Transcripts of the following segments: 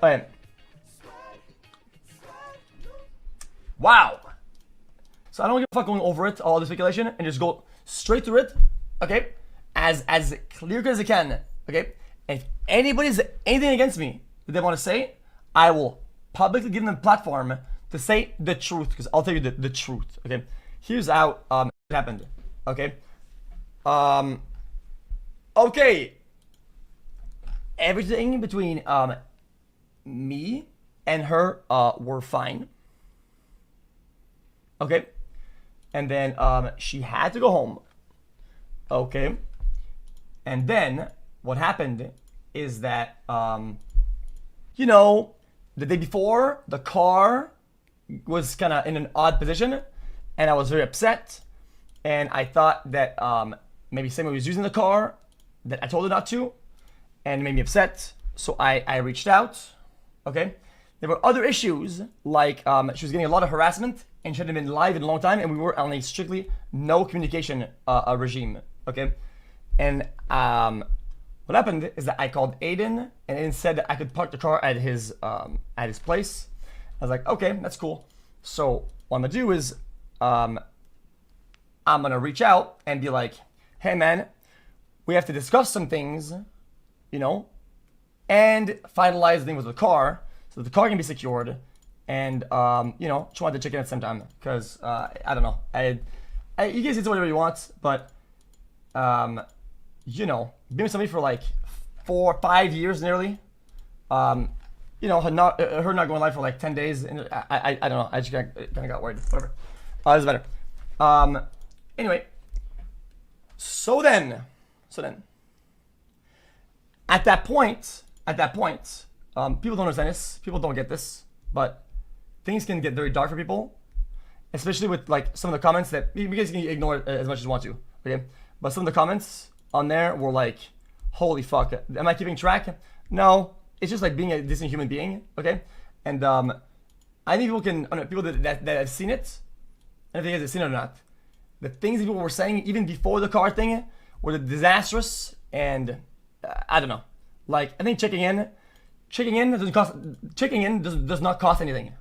Okay. Wow. So I don't give a fuck going over it, all the speculation, and just go straight through it, okay? As clear as I can, okay? And if anybody has anything against me that they want to say, I will publicly give them a platform to say the truth, because I'll tell you the truth, okay? Here's how it happened, okay? Okay. Everything between me and her were fine. Okay. And then she had to go home. Okay. And then what happened is that you know, the day before, the car was kind of in an odd position, and I was very upset, and I thought that maybe someone was using the car that I told her not to, and it made me upset. So I reached out. Okay. There were other issues, like she was getting a lot of harassment, and she hadn't been live in a long time, and we were on a strictly no communication regime. Okay. And what happened is that I called Aiden, and Aiden said that I could park the car at his place. I was like, okay, that's cool. So what I'm gonna do is I'm gonna reach out and be like, hey man, we have to discuss some things, you know, and finalize the thing with the car, so the car can be secured. And you know, just wanted to check in at the same time, because I don't know, you guys can say whatever you want, but you know, being with somebody for like 4 or 5 years nearly, you know, her not going live for like 10 days, and I don't know, I just kind of got worried. Whatever. This is better. Anyway, so then, at that point, people don't understand this. People don't get this, but things can get very dark for people, especially with like some of the comments that you guys can ignore it as much as you want to. Okay, but some of the comments on there were like, "Holy fuck, am I keeping track?" No, it's just like being a decent human being. Okay, and I think people that have seen it, and if you guys have seen it or not, the things that people were saying even before the car thing were disastrous, and I don't know. Like, I think checking in does not cost anything.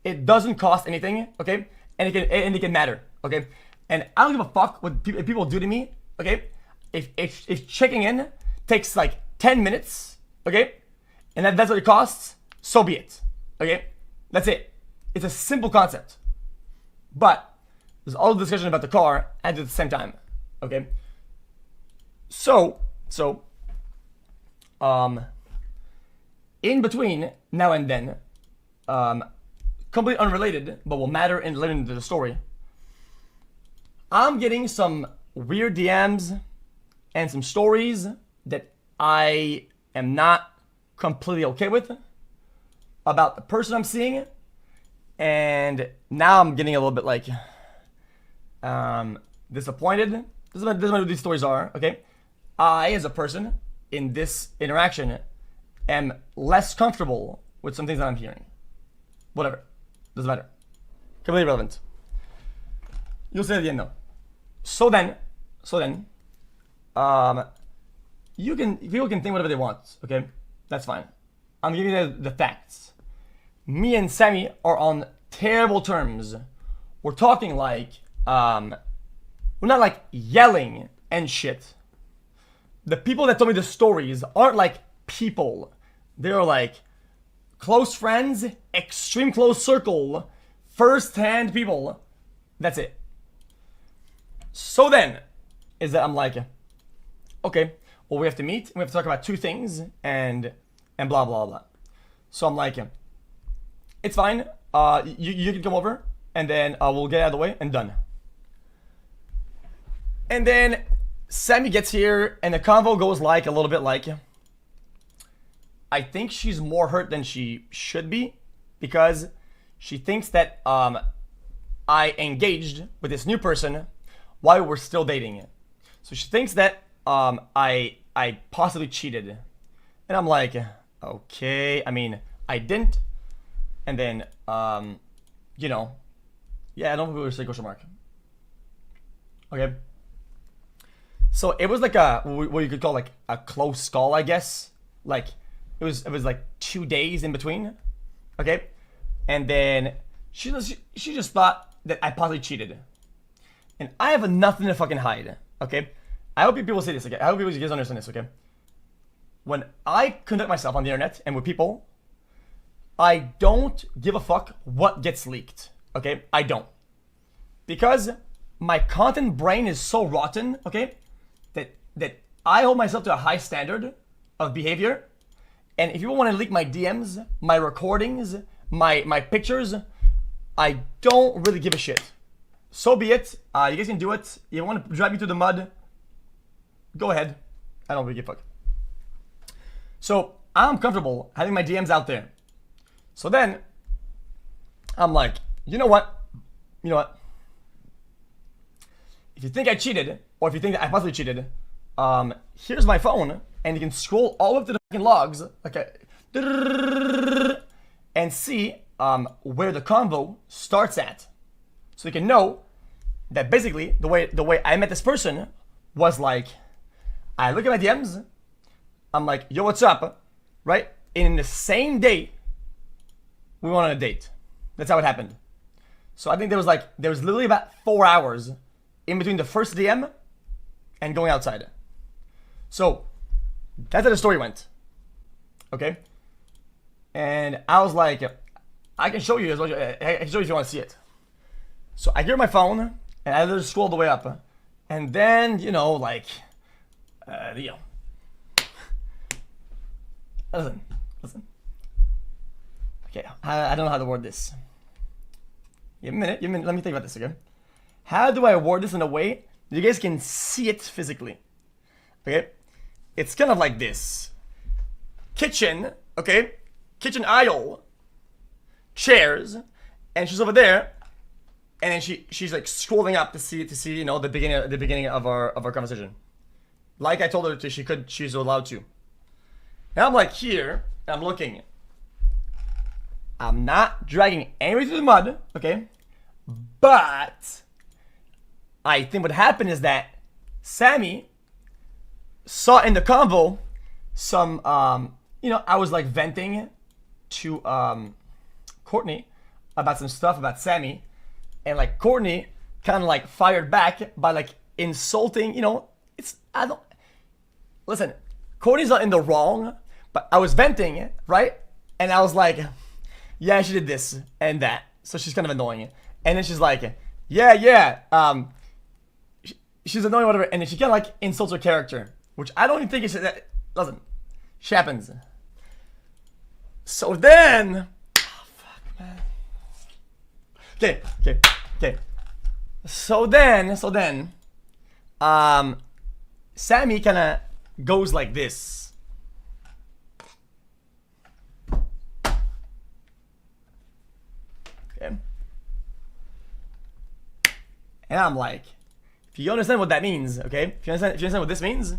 It doesn't cost anything, okay? And it can matter, okay? And I don't give a fuck what people do to me, okay? If checking in takes like 10 minutes, okay? And that's what it costs, so be it, okay? That's it. It's a simple concept. But there's all the discussion about the car and at the same time, okay? So in between now and then, completely unrelated, but will matter later into the story, I'm getting some weird DMs and some stories that I am not completely okay with about the person I'm seeing, and now I'm getting a little bit like disappointed. This is what these stories are, okay? I, as a person in this interaction, am less comfortable with some things that I'm hearing. Whatever, doesn't matter. Completely irrelevant. You'll say it at the end though. So then, people can think whatever they want, okay? That's fine. I'm giving you the facts. Me and Sammy are on terrible terms. We're talking like, we're not like yelling and shit. The people that told me the stories aren't like people. They're like close friends, extreme close circle, first-hand people. That's it. So then, is that I'm like, okay, well, we have to meet, we have to talk about 2 things, and blah, blah, blah. So I'm like, it's fine, you can come over, and then we'll get out of the way, and done. And then Sammy gets here, and the convo goes like, a little bit like, I think she's more hurt than she should be, because she thinks that I engaged with this new person while we're still dating. So she thinks that I possibly cheated. And I'm like, okay, I mean, I didn't. And then, you know, yeah, I don't think we were say question mark. Okay. So it was like what you could call like a close call, I guess. Like it was like 2 days in between. Okay, and then she just thought that I possibly cheated, and I have nothing to fucking hide. Okay, I hope people see this. Okay, I hope you guys understand this. Okay, when I conduct myself on the internet and with people, I don't give a fuck what gets leaked. Okay, I don't, because my content brain is so rotten. Okay, that I hold myself to a high standard of behavior. And if you want to leak my DMs, my recordings, my pictures, I don't really give a shit. So be it. You guys can do it. You want to drag me through the mud? Go ahead. I don't really give a fuck. So I'm comfortable having my DMs out there. So then I'm like, you know what? You know what? If you think I cheated, or if you think that I possibly cheated, here's my phone. And you can scroll all up to the fucking logs, okay, and see where the convo starts at. So you can know that basically the way I met this person was like, I look at my DMs, I'm like, yo, what's up, right? And in the same day, we went on a date. That's how it happened. So I think there was literally about 4 hours in between the first DM and going outside. So that's how the story went. Okay? And I was like, I can show you as well. I can show you if you want to see it. So I get my phone and I just scroll the way up. And then, you know, like, listen. Okay, I don't know how to word this. Give me a minute. Let me think about this, okay? How do I word this in a way that you guys can see it physically? Okay? It's kind of like this. Kitchen, okay? Kitchen aisle. Chairs. And she's over there. And then she's like scrolling up to see you know, the beginning of our conversation. Like I told her she's allowed to. Now I'm like here, and I'm looking. I'm not dragging anybody through the mud, okay? But I think what happened is that Sammy saw in the convo some, you know, I was like venting to Courtney about some stuff about Sammy, and like Courtney kind of like fired back by like insulting, you know, listen, Courtney's not in the wrong, but I was venting, right? And I was like, yeah, she did this and that, so she's kind of annoying. And then she's like, yeah, she's annoying, whatever, and then she kind of like insults her character. Which I don't even think it's that. Listen, shit happens. So then, oh fuck, man. Okay. So then, Sammy kind of goes like this. Okay. And I'm like, if you understand what that means, okay? If you understand what this means.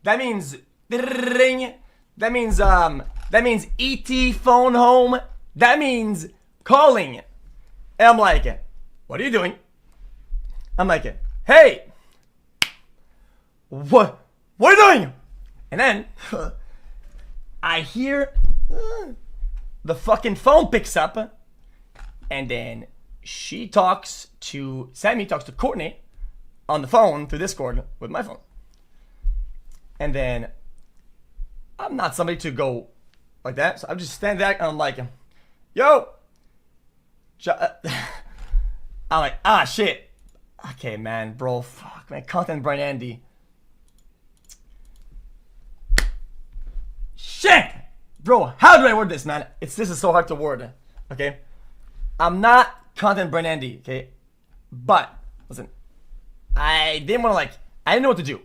That means ring. That means ET phone home. That means calling. And I'm like, what are you doing? I'm like, hey, what are you doing? And then I hear the fucking phone picks up, and then Sammy talks to Courtney on the phone through Discord with my phone. And then I'm not somebody to go like that, so I just stand back and I'm like, yo, I'm like, ah, shit. Okay, man, bro, fuck, man, content brain Andy. Shit, bro, how do I word this, man? This is so hard to word, okay? I'm not content brain Andy, okay? But listen, I didn't know what to do,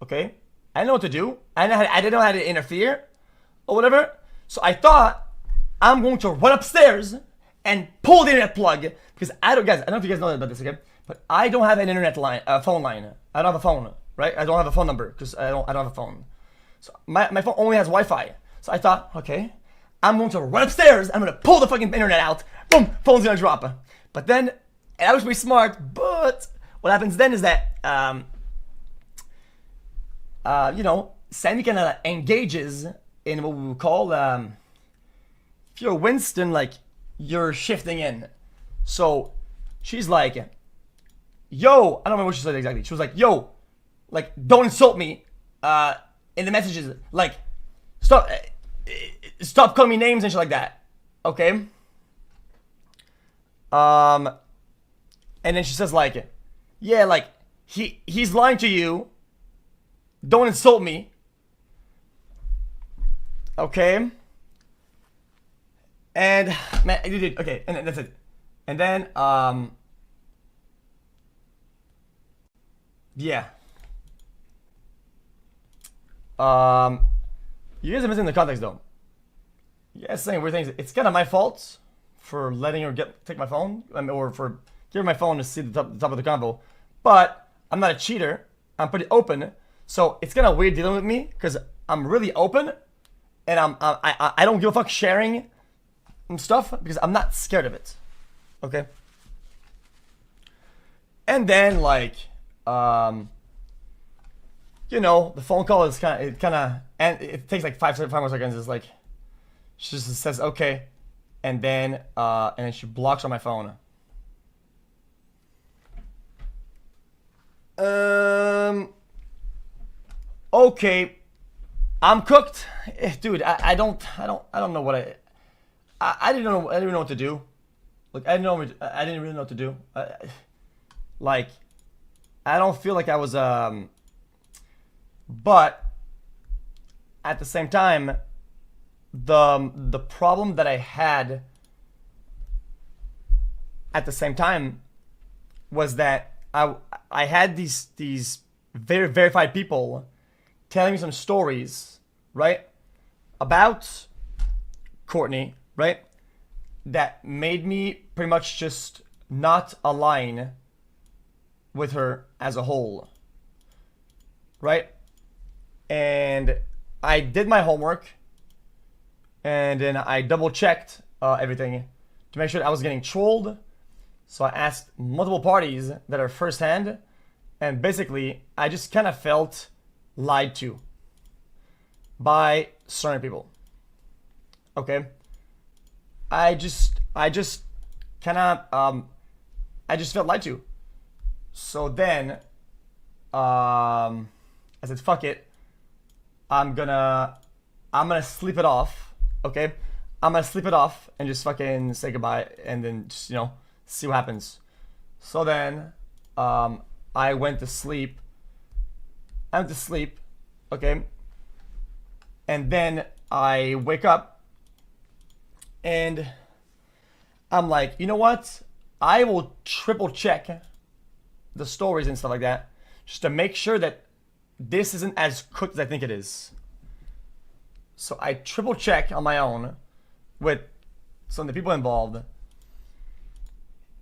okay? I didn't know what to do. I didn't know how to interfere or whatever. So I thought I'm going to run upstairs and pull the internet plug, because I don't know if you guys know about this, okay? But I don't have an internet line, phone line. I don't have a phone, right? I don't have a phone number because I don't have a phone. So my phone only has Wi-Fi. So I thought, okay, I'm going to run upstairs. I'm going to pull the fucking internet out. Boom, phone's going to drop. But then, and I was pretty smart, but what happens then is that, you know, Sammy kind of engages in what we would call, if you're Winston, like, you're shifting in. So she's like, yo, I don't remember what she said exactly. She was like, yo, like, don't insult me in the messages. Like, stop calling me names and shit like that. Okay? And then she says, like, yeah, like, he's lying to you. Don't insult me. Okay? And, man, dude, okay, and that's it. And then, yeah. You guys are missing the context, though. You guys saying weird things. It's kind of my fault for letting her take my phone, or for giving my phone to see the top of the convo. But I'm not a cheater. I'm pretty open. So it's kind of weird dealing with me because I'm really open, and I don't give a fuck sharing stuff because I'm not scared of it. Okay. And then, like, you know, the phone call is kind of, and it takes like 5 more seconds. It's like, she just says okay, and then she blocks on my phone. Okay, I'm cooked, dude. I don't know what I didn't know what to do. Like, I didn't really know what to do. Like, I don't feel like I was but at the same time, the problem that I had at the same time was that I had these very verified people telling me some stories, right, about Courtney, right, that made me pretty much just not align with her as a whole, right? And I did my homework, and then I double checked everything to make sure I was getting trolled. So I asked multiple parties that are firsthand, and basically I just kind of felt lied to by certain people. Okay, I just kind of I just felt lied to. So then I said, fuck it, I'm gonna sleep it off. Okay, I'm gonna sleep it off and just fucking say goodbye, and then just, you know, see what happens. So then I went to sleep. Okay, and then I wake up and I'm like, you know what, I will triple check the stories and stuff like that just to make sure that this isn't as cooked as I think it is. So I triple check on my own with some of the people involved.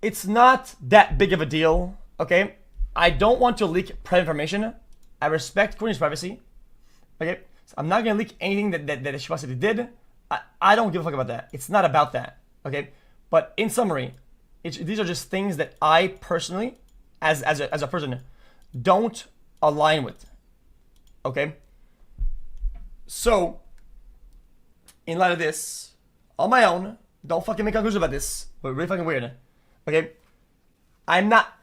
It's not that big of a deal, okay? I don't want to leak private information. I respect Courtney's privacy, okay? So I'm not gonna leak anything that she possibly did. I don't give a fuck about that. It's not about that, okay? But in summary, these are just things that I personally, as a person, don't align with, okay? So, in light of this, on my own, don't fucking make conclusions about this. We're really fucking weird, okay? I'm not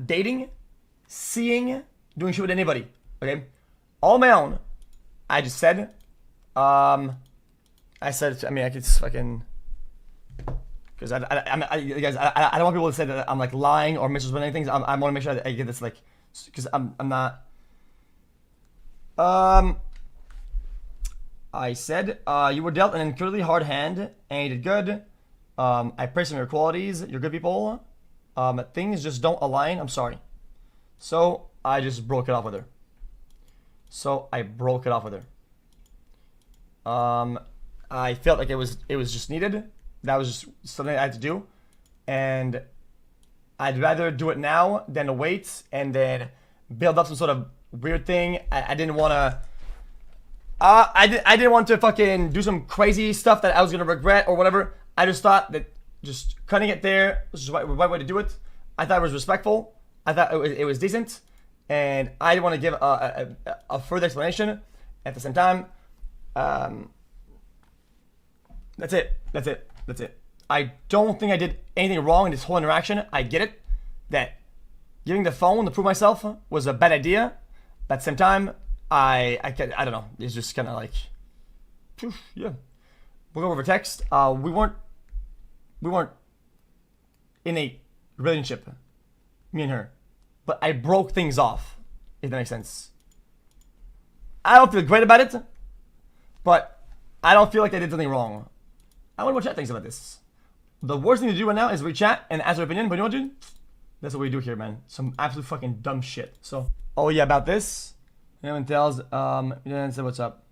dating, seeing, doing shit with anybody, okay? All on my own. I just said, I mean, I could just fucking, because guys, I don't want people to say that I'm like lying or misrepresenting things. I want to make sure that I get this, like, because I'm not. I said, you were dealt an incredibly hard hand and you did good. I praise some of your qualities. You're good people. Things just don't align. I'm sorry. So I just broke it off with her. I felt like it was just needed. That was just something I had to do, and I'd rather do it now than to wait and then build up some sort of weird thing. I didn't want to. I didn't want to fucking do some crazy stuff that I was gonna regret or whatever. I just thought that just cutting it there was just the right way to do it. I thought it was respectful. I thought it was decent, and I didn't want to give a further explanation. at the same time, that's it. That's it. That's it. I don't think I did anything wrong in this whole interaction. I get it that giving the phone to prove myself was a bad idea. But at the same time, I don't know. It's just kind of like, yeah. We'll go over text. We weren't in a relationship, me and her, but I broke things off. If that makes sense. I don't feel great about it, but I don't feel like I did something wrong. I wonder what chat thinks about this. The worst thing to do right now is reach chat and ask their opinion, but you know what, dude? That's what we do here, man. Some absolute fucking dumb shit. So, oh yeah, about this. Anyone tells, you didn't say what's up.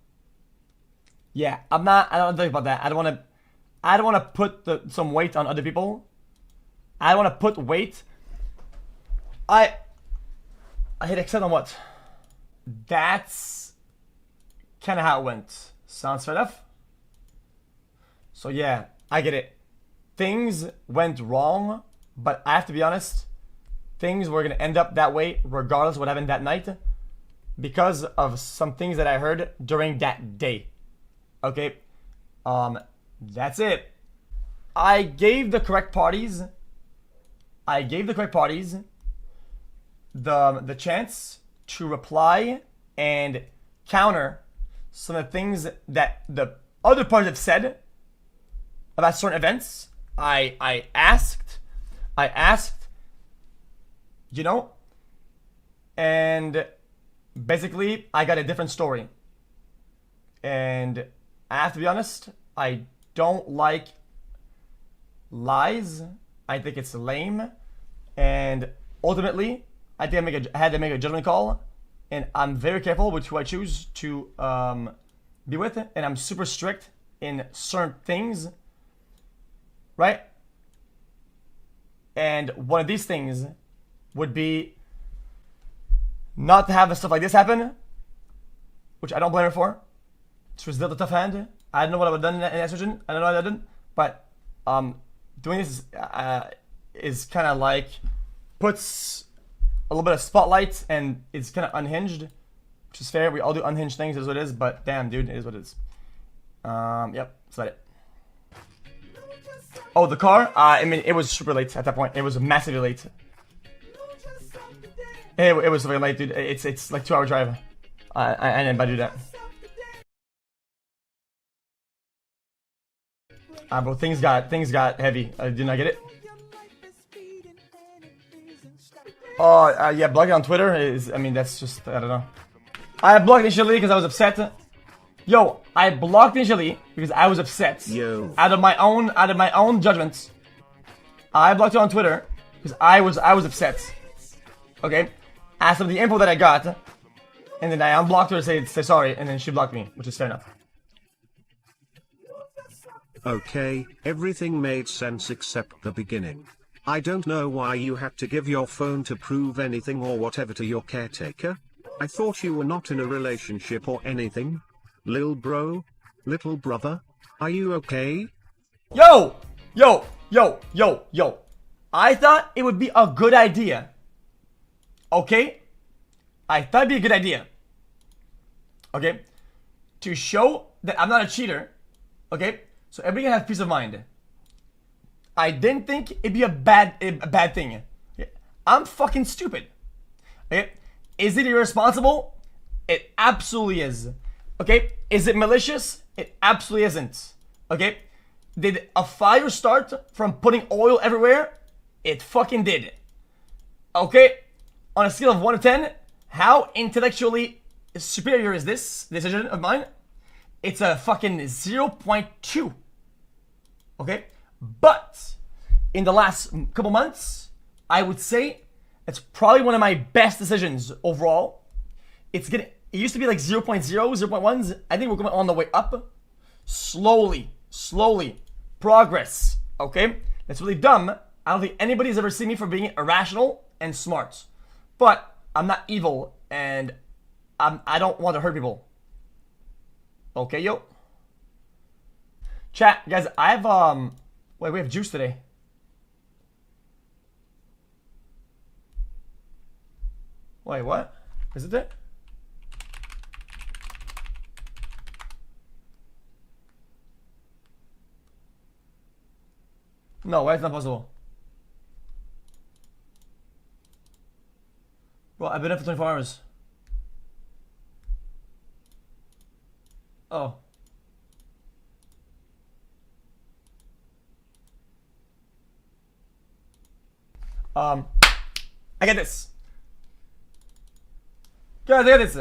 Yeah, I don't think about that. I don't wanna put some weight on other people. I don't wanna put weight. I hit accept on what? That's kind of how it went. Sounds fair enough. So yeah, I get it. Things went wrong, but I have to be honest, things were gonna end up that way regardless of what happened that night because of some things that I heard during that day. Okay, that's it. I gave the correct parties the chance to reply and counter some of the things that the other parties have said about certain events. I asked, you know, and basically I got a different story. And I have to be honest, I don't like lies. I think it's lame. And ultimately, I think I had to make a judgment call. And I'm very careful with who I choose to be with. And I'm super strict in certain things. Right? And one of these things would be not to have stuff like this happen, which I don't blame her for. She was dealt a tough hand. I don't know what I would have done in that situation. I don't know what I did, but doing this is kind of like puts a little bit of spotlight and it's kind of unhinged, which is fair. We all do unhinged things, is what it is. But damn, dude, it is what it is. Yep, that's about it. Oh, the car? I mean, it was super late at that point. It was massively late. It was very late, dude. It's like 2-hour drive. I didn't do that. Bro, things got heavy. Did not get it. Oh, yeah, blocking on Twitter is, I mean, that's just, I don't know. I blocked initially because I was upset. Yo, I blocked initially because I was upset. Yo. Out of my own judgments. I blocked her on Twitter because I was upset. Okay? Asked of the info that I got, and then I unblocked her to say sorry, and then she blocked me, which is fair enough. Okay, everything made sense except the beginning. I don't know why you had to give your phone to prove anything or whatever to your caretaker. I thought you were not in a relationship or anything. Lil bro? Little brother? Are you okay? Yo! I thought it would be a good idea. Okay? I thought it'd be a good idea. Okay? To show that I'm not a cheater. Okay? So everybody can have peace of mind. I didn't think it'd be a bad thing. Okay? I'm fucking stupid. Okay? Is it irresponsible? It absolutely is. Okay? Is it malicious? It absolutely isn't. Okay? Did a fire start from putting oil everywhere? It fucking did. Okay? On a scale of 1 to 10, how intellectually superior is this decision of mine? It's a fucking 0.2. Okay? But in the last couple months, I would say it's probably one of my best decisions overall. It used to be like 0.0, 0.1s. I think we're going on the way up. Slowly. Progress. Okay? That's really dumb. I don't think anybody's ever seen me for being irrational and smart. But I'm not evil and I don't want to hurt people. Okay, yo. Chat, guys, I have wait, we have juice today. Wait, what? Is it it? No, why it's not possible? Bro, I've been up for 24 hours. Oh. I get this. Guys, I get this.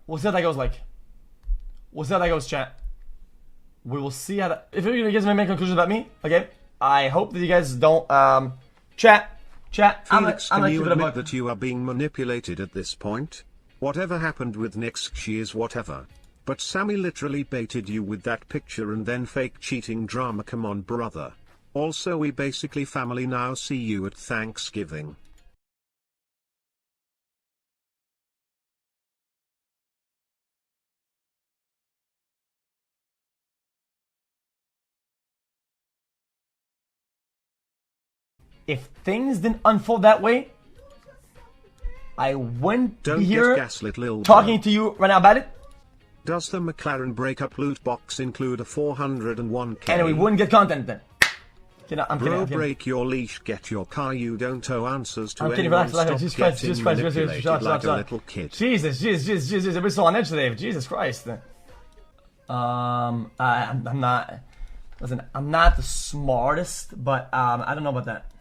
We'll see how that goes, like. We'll see how that goes, chat. We will see how that... If you guys make conclusions about me, okay? I hope that you guys don't, Chat. Felix, can you admit that you are being manipulated at this point? Whatever happened with NYYXXII is whatever. But Sammy literally baited you with that picture and then fake cheating drama, come on brother. Also we basically family now, see you at Thanksgiving. If things didn't unfold that way, I wouldn't be here talking to you right now about it. Does the McLaren breakup loot box include a 401k? And we wouldn't get content then. I'm Bro, kidding. break your leash, get your car, you don't owe answers to anyone. Relax, Stop Jesus getting Christ, manipulated like a little kid. Jesus, everybody's so on edge today. Jesus Christ. I'm not. Listen, I'm not the smartest, but I don't know about that.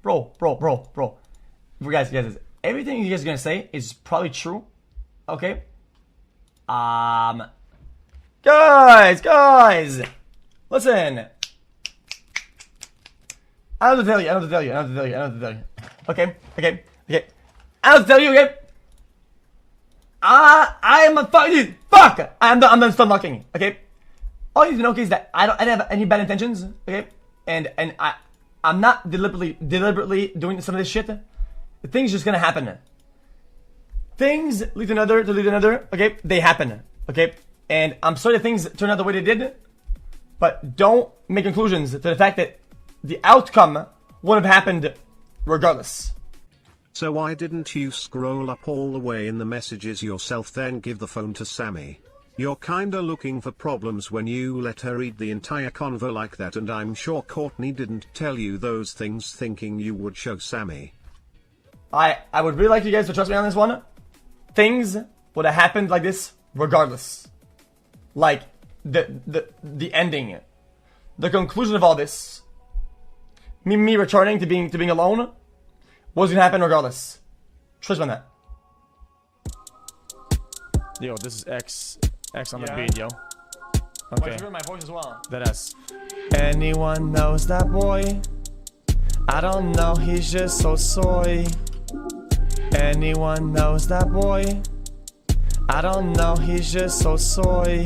Bro. You guys, everything you guys are gonna say is probably true. Okay. Guys, listen. I don't have to tell you. Okay. I don't have to tell you, okay? I am a fuck! I'm done talking, okay? All you need to know, okay, is that I don't have any bad intentions, okay? And I'm not deliberately doing some of this shit. The thing's just gonna happen. Things lead to another, okay? They happen, okay? And I'm sorry that things turned out the way they did, but don't make conclusions to the fact that the outcome would have happened regardless. So why didn't you scroll up all the way in the messages yourself, then give the phone to Sammy? You're kinda looking for problems when you let her read the entire convo like that, and I'm sure Courtney didn't tell you those things thinking you would show Sammy. I would really like you guys to trust me on this one. Things would have happened like this regardless. Like the ending, the conclusion of all this, me returning to being alone, was gonna happen regardless. Trust me on that. Yo, this is X on the beat, yo. Okay. You heard my voice as well. That ass. Anyone knows that boy? I don't know, he's just so soy. Anyone knows that boy? I don't know, he's just so soy.